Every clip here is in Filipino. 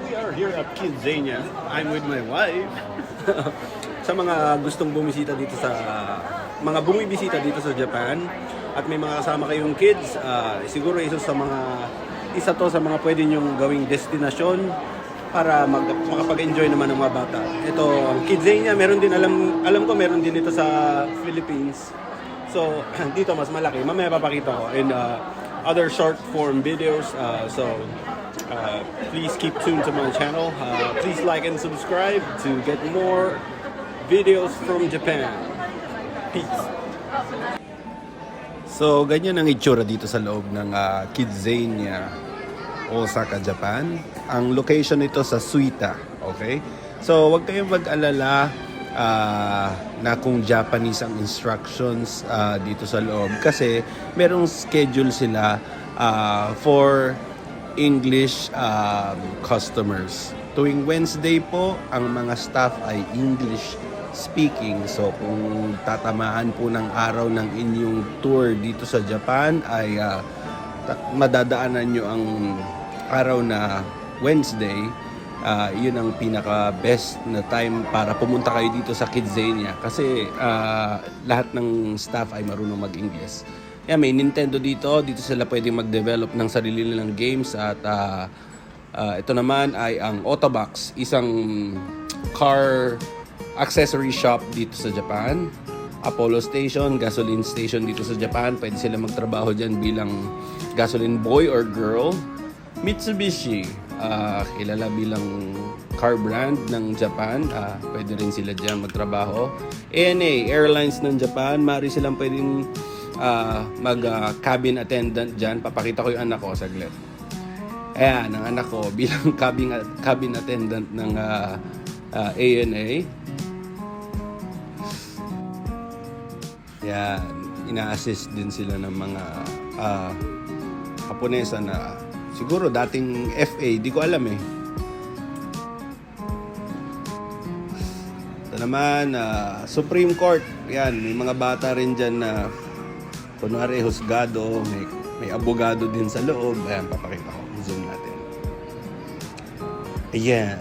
We are here at Kidzania. I'm with my wife. Sa mga gustong bumisita dito sa mga bumibisita dito sa Japan at may mga kasama kayong kids, siguro isa to sa mga pwede nyong gawing destinasyon para makapag-enjoy naman ng mga bata. Ito, ang Kidzania, meron din alam ko meron din ito sa Philippines. So, dito mas malaki. Mamaya papakita ko in other short form videos. Please keep tuned to my channel. Please like and subscribe to get more videos from Japan. Peace. So, ganyan ang itsura dito sa loob ng Kidzania, Osaka, Japan. Ang location nito sa Suita. Okay? So, wag kayong mag-alala na kung Japanese ang instructions dito sa loob. Kasi, merong schedule sila for English customers. Tuwing Wednesday po, ang mga staff ay English speaking. So kung tatamaan po ng araw ng inyong tour dito sa Japan ay madadaanan nyo ang araw na Wednesday. Yun ang pinaka best na time para pumunta kayo dito sa Kidzania kasi lahat ng staff ay marunong mag-English. May Nintendo dito sila pwedeng mag-develop ng sarili nilang games at ito naman ay ang Otobox, isang car accessory shop dito sa Japan. Apollo Station, gasoline station dito sa Japan. Pwede sila magtrabaho dyan bilang gasoline boy or girl. Mitsubishi, kilala bilang car brand ng Japan. Pwede rin sila dyan magtrabaho. ANA, Airlines ng Japan. Maaari silang pwedeng mag-cabin attendant dyan. Papakita ko yung anak ko saglit. Ayan, ang anak ko bilang cabin attendant ng ANA. Yan, ina-assist din sila ng mga Haponesa na siguro dating FA, di ko alam eh. Ito naman, Supreme Court. Yan, may mga bata rin dyan na kunwari husgado, may abogado din sa loob. Ayan, papakita ko. Zoom natin. Ayan.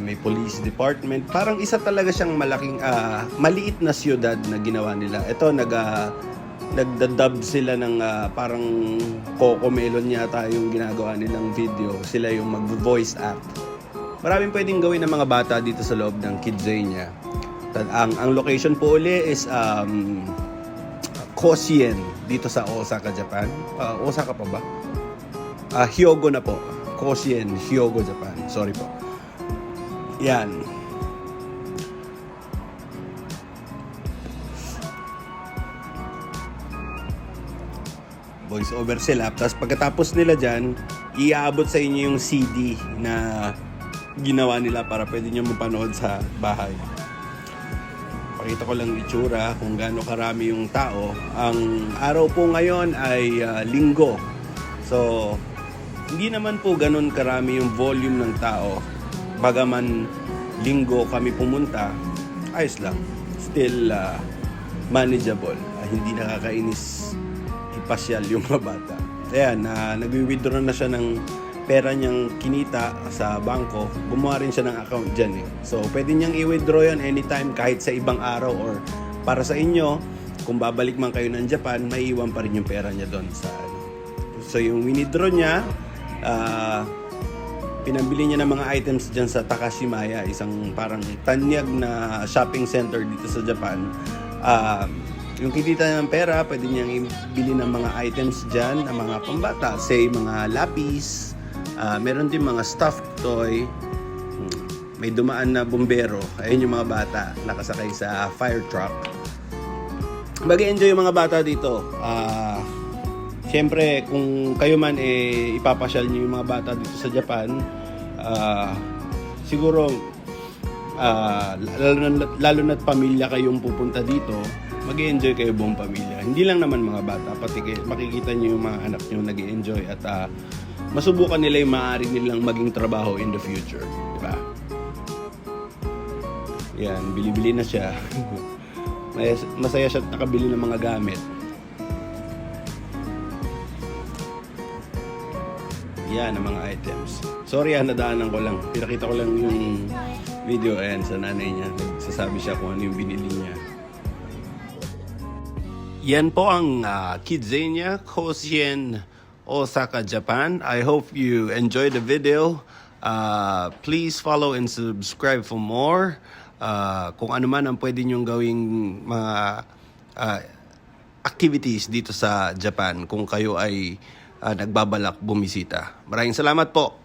May police department. Parang isa talaga siyang maliit na siyudad na ginawa nila. Ito, nagdadub sila ng parang Coco Melon yata yung ginagawa nilang video. Sila yung mag-voice act. Maraming pwedeng gawin ng mga bata dito sa loob ng Kidzania. Ang location po uli is Koshien dito sa Osaka, Japan. Osaka pa ba? Hyogo na po. Koshien, Hyogo, Japan. Sorry po. Yan. Voice over sila. Tapos pagkatapos nila dyan, iaabot sa inyo yung CD na ginawa nila para pwede nyo mapanood sa bahay. Pakita ko lang itsura kung gaano karami yung tao. Ang araw po ngayon ay linggo. So, hindi naman po ganun karami yung volume ng tao. Bagaman linggo kami pumunta, ayos lang. Still manageable. Hindi nakakainis ipasyal yung mga bata. Ayan, nag-withdraw na siya ng pera niyang kinita sa bangko. Gumawa rin siya ng account dyan eh. So, pwede niyang i-withdraw yan anytime kahit sa ibang araw or para sa inyo, kung babalik man kayo ng Japan, maiiwan pa rin yung pera niya doon sa So, yung withdraw niya, pinambili niya ng mga items dyan sa Takashimaya, isang parang tanyag na shopping center dito sa Japan. Yung kitita ng pera, pwede niyang ibili ng mga items dyan, ng mga pambata, say mga lapis, meron din mga stuffed toy, may dumaan na bumbero, ayun yung mga bata nakasakay sa fire truck. Mag-enjoy yung mga bata dito. Siyempre, kung kayo man ipapasyal niyo yung mga bata dito sa Japan, siguro lalo na't pamilya kayong pupunta dito, mag-enjoy kayo buong pamilya. Hindi lang naman mga bata, pati makikita niyo yung mga anak niyo nag-enjoy at masubukan nila yung maaari nilang maging trabaho in the future, di ba? Yan, bili-bili na siya. Masaya siya nakabili ng mga gamit. Yan ang mga items. Sorry nadaanan ko lang. Pinakita ko lang yung video sa nanay niya. Sasabi siya kung ano yung binili niya. Yan po ang Kidzania Koshien Osaka, Japan. I hope you enjoyed the video. Please follow and subscribe for more. Kung ano man ang pwede nyong gawing mga activities dito sa Japan kung kayo ay nagbabalak bumisita. Maraming salamat po.